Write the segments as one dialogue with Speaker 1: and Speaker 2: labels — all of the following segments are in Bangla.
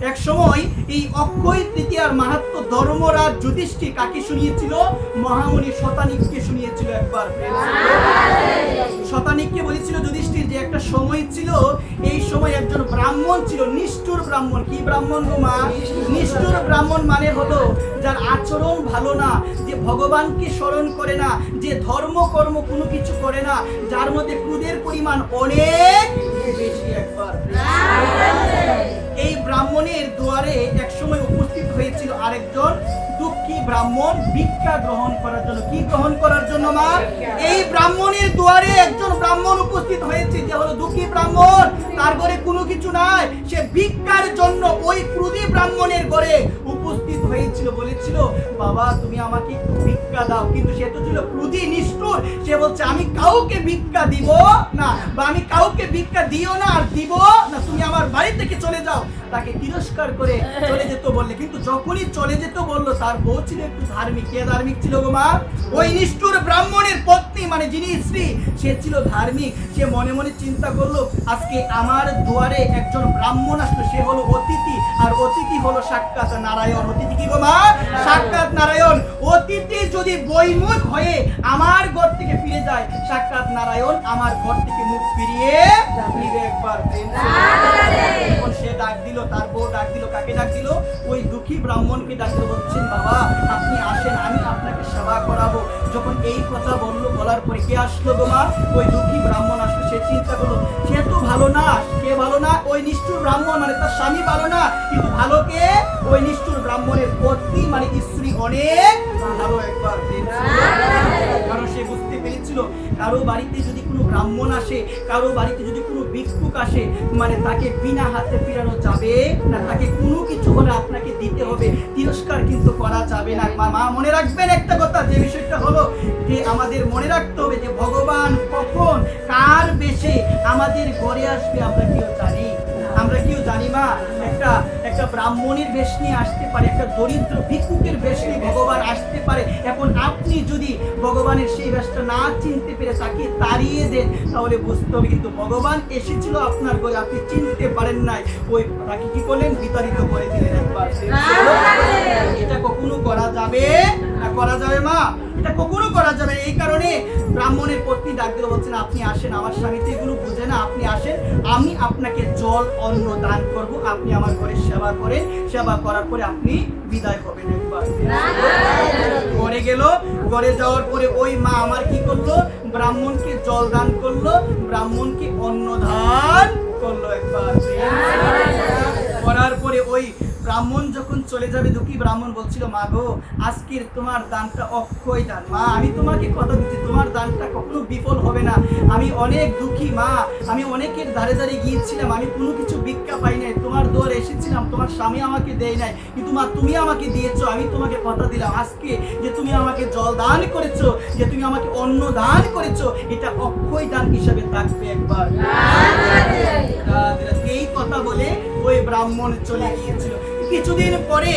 Speaker 1: এক সময় এই অক্ষয় তৃতীয়ার মাহাত্ম্য ধর্মরাজ যুধিষ্ঠির কাকে শুনিয়েছিল? মহামুনি শতানিককে শুনিয়েছিল। একবার শতানিককে বলেছিল যুধিষ্ঠির যে একটা সময় ছিল, এই সময় একজন ব্রাহ্মণ ছিল, নিষ্ঠুর ব্রাহ্মণ। কি ব্রাহ্মণ গো মা? নিষ্ঠুর ব্রাহ্মণ মানে হলো যার আচরণ ভালো না, যে ভগবানকে স্মরণ করে না, যে ধর্ম কর্ম কোনো কিছু করে না, যার মধ্যে ক্রোধের পরিমাণ অনেক বেশি। একবার এই ব্রাহ্মণের দুয়ারে একসময় উপস্থিত হয়েছিল আরেকজন দুঃখী ব্রাহ্মণ ভিক্ষা গ্রহণ করার জন্য। কি গ্রহণ করার জন্য মা? এই ব্রাহ্মণের দুয়ারে একজন ব্রাহ্মণ উপস্থিত হয়েছে, যে হলো দুঃখী ব্রাহ্মণ। তার ঘরে কোনো কিছু নাই, সে ভিক্ষার জন্য ওই ক্রোধী ব্রাহ্মণের ঘরে উপস্থিত হয়েছিল। বলেছিল, বাবা তুমি আমাকে একটু ভিক্ষা দাও। কিন্তু সে তো ছিল ক্রোধী, নিষ্ঠুর। সে বলছে, আমি কাউকে ভিক্ষা দিব না, বা আমি কাউকে ভিক্ষা দিও না আর দিব না, তুমি আমার বাড়ি থেকে চলে যাও। তাকে তিরস্কার করে চলে যেত বললে। কিন্তু যখনই চলে যেত বললো, তার বউ ছিল একটু ধার্মিক। কে ধার্মিক ছিল গো মা? ওই নিষ্ঠুর ব্রাহ্মণের পত্নী, মানে যিনি স্ত্রী, সে ছিল ধার্মিক। সে মনে মনে চিন্তা করলো, আজকে আমার দুয়ারে একজন ব্রাহ্মণ আসলো, সে হলো অতিথি, আর অতিথি হলো সাক্ষাৎ নারায়ণ। অতিথি কি গো মা? সাক্ষাৎ নারায়ণ। অতিথি যদি বৈমুখ হয়ে আমার ঘর থেকে ফিরে যায়, সাক্ষাৎ নারায়ণ আমার ঘর থেকে মুখ ফিরিয়ে নিবে। একবার এখন সে ডাক দিল, তার বউ ডাক দিল। কাকে ডাক দিল? ওই দুঃখী ব্রাহ্মণকে ডাক দিল। বলছেন, বাবা আপনি আসেন, আমি আপনাকে সেবা করাবো। যখন এই কথা বললো, বলার পরে কে আসলো গো মা? ওই দুঃখী ব্রাহ্মণ আসলো। সে চিন্তা করলো, সে তো ভালো না। কে ভালো না? ওই নিষ্ঠুর ব্রাহ্মণ, মানে তার স্বামী ভালো না। কিন্তু ভালো কে? ওই নিষ্ঠুর ব্রাহ্মণের পত্নী, মানে স্ত্রী অনেক ভালো। একবার কারণ সে বুঝতে পেরেছিল, কারো বাড়িতে যদি কোনো ব্রাহ্মণ আসে, কারো বাড়িতে যদি কোনো ভিক্ষুক আসে, মানে তাকে বিনা হাতে ফিরানো যাবে না, তাকে কোনো কিছু হলে আপনাকে দিতে হবে, তিরস্কার কিন্তু করা যাবে না। মা মনে রাখবেন একটা কথা, যে বিষয়টা হলো যে আমাদের মনে রাখতে হবে যে ভগবান কখন কার বেশে আমাদের ঘরে আসবে আমরা কেউ জানি? আমরা কেউ জানি মা? একটা ব্রাহ্মণের বেশ নিয়ে আসতে পারে, একটা দরিদ্র ভিক্ষুকের বেশ নিয়ে ভগবান আসতে পারে। এখন আপনি যদি ভগবানের সেই বেশটা না চিনতে পেরে তাকে তাড়িয়ে দেন, তাহলে বুঝতে হবে কিন্তু ভগবান এসেছিল আপনার ঘরে, আপনি চিনতে পারেন নাই, ওই তাকে কি করলেন? বিতাড়িত করে দিলেন। একবার এটা কখনো করা যাবে না। করা যাবে মা? এটা কখনো করা যাবে। এই কারণে ব্রাহ্মণের পত্নী ডাক দিল, বলছেন, আপনি আসেন, আমার স্বামী তো এগুলো বুঝে না, আপনি আসেন, আমি আপনাকে জল অন্ন দান করব, আপনি আমার ঘরে সেবা করেন, সেবা করার পরে আপনি বিদায় হবেন। একবার ঘরে গেল। ঘরে যাওয়ার পরে ওই মা আমার কি করলো? ব্রাহ্মণকে জল দান করলো, ব্রাহ্মণকে অন্ন দান করলো। একবার করার পরে ওই ব্রাহ্মণ যখন চলে যাবে, দুঃখী ব্রাহ্মণ বলছিল, মা গো আজকের তোমার দানটা অক্ষয় দান। মা আমি তোমাকে কথা দিচ্ছি, তোমার দানটা কখনো বিফল হবে না। আমি অনেক দুঃখী মা, আমি অনেকের ধারে ধারে গিয়েছিলাম, আমি কোনো কিছু ভিক্ষা পাই নাই, তোমার দুয়ারে এসেছিলাম, তোমার স্বামী আমাকে দেয় নাই, কিন্তু মা তুমি আমাকে দিয়েছো। আমি তোমাকে কথা দিলাম, আজকে যে তুমি আমাকে জল দান করেছো, যে তুমি আমাকে অন্ন দান করেছো, এটা অক্ষয় দান হিসাবে থাকবে। একবার এই কথা বলে ওই ব্রাহ্মণ চলে গিয়েছিল। কিছুদিন পরে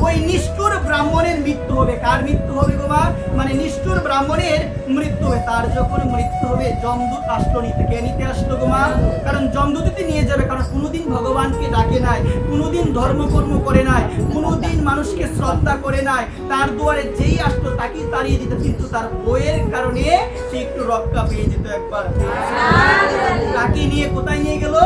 Speaker 1: ওই নিষ্ঠুর ব্রাহ্মণের মৃত্যু হবে। কার মৃত্যু হবে গো মা? মানে নিষ্ঠুর ব্রাহ্মণের মৃত্যু হবে। তার যখন মৃত্যু হবে, যমদূত আসলো নিতে। কে নিতে আসলো গো মা? কারণ যমদূতই নিয়ে যাবে, কারণ কোনোদিন ভগবানকে ডাকে নাই, কোনোদিন ধর্মকর্ম করে নাই, কোনোদিন মানুষকে শ্রদ্ধা করে নাই। তার দুয়ারে যেই আসতো তাকেই তাড়িয়ে দিত, কিন্তু তার বইয়ের কারণে সে একটু রক্ষা পেয়ে যেত। একবার তাকে নিয়ে কোথায় নিয়ে গেল?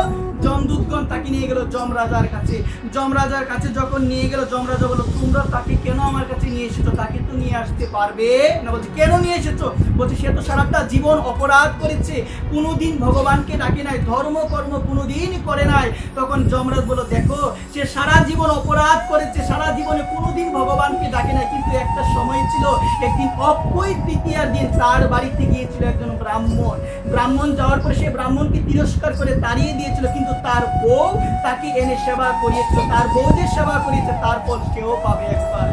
Speaker 1: যমদূতগণ তাকে নিয়ে গেল যমরাজার কাছে। যমরাজার কাছে যখন নিয়ে গেল, যমরাজা বলল, তোমরা তাকে কেন আমার কাছে নিয়ে এসেছো? তাকে তো নিয়ে আসতে পারবে না। বলছে, কেন নিয়ে এসেছো? বলছে, সে তো সারাটা জীবন অপরাধ করেছে, কোনোদিন ভগবানকে ডাকে নাই, ধর্মকর্ম কোনোদিন করে নাই। তখন যমরাজ বলল, দেখো সে সারা জীবন অপরাধ করেছে, সারা জীবনে কোনোদিন ভগবানকে ডাকে নাই, কিন্তু একটা সময় ছিল, একদিন অক্ষয় তৃতীয়ার দিন তার বাড়িতে গিয়েছিল একজন ব্রাহ্মণ। ব্রাহ্মণ যাওয়ার পরে সে ব্রাহ্মণকে তিরস্কার করে তাড়িয়ে দিয়েছিল, কিন্তু তার বউ তাকে এনে সেবা করিয়েছিল। তার বউ যে সেবা করিয়েছে তার ফল সেও পাবে। একবার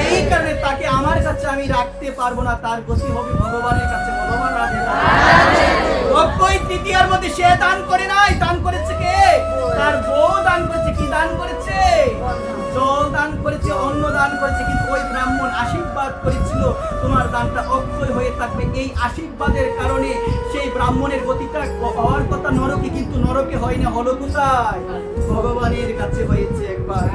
Speaker 1: এই কারণে তাকে আমার কাছে আমি রাখতে পারবো না, তার গতি হবে ভগবানের কাছে। ভগবান অক্ষয় তৃতীয়ার মধ্যে সে দান করে নাই, দান করেছে কে? তার বউ দান করেছে। কি দান করেছে? জল দান দান করেছে, অন্ন দান করেছে, কিন্তু ওই ব্রাহ্মণ আশীর্বাদ করেছিল তোমার দানটা অক্ষয় হয়ে থাকবে। এই আশীর্বাদের কারণে সেই ব্রাহ্মণের গতিটা হওয়ার কথা নরকে, কিন্তু নরকে হয় না, হলো কোথায়? ভগবানের কাছে হয়েছে। একবার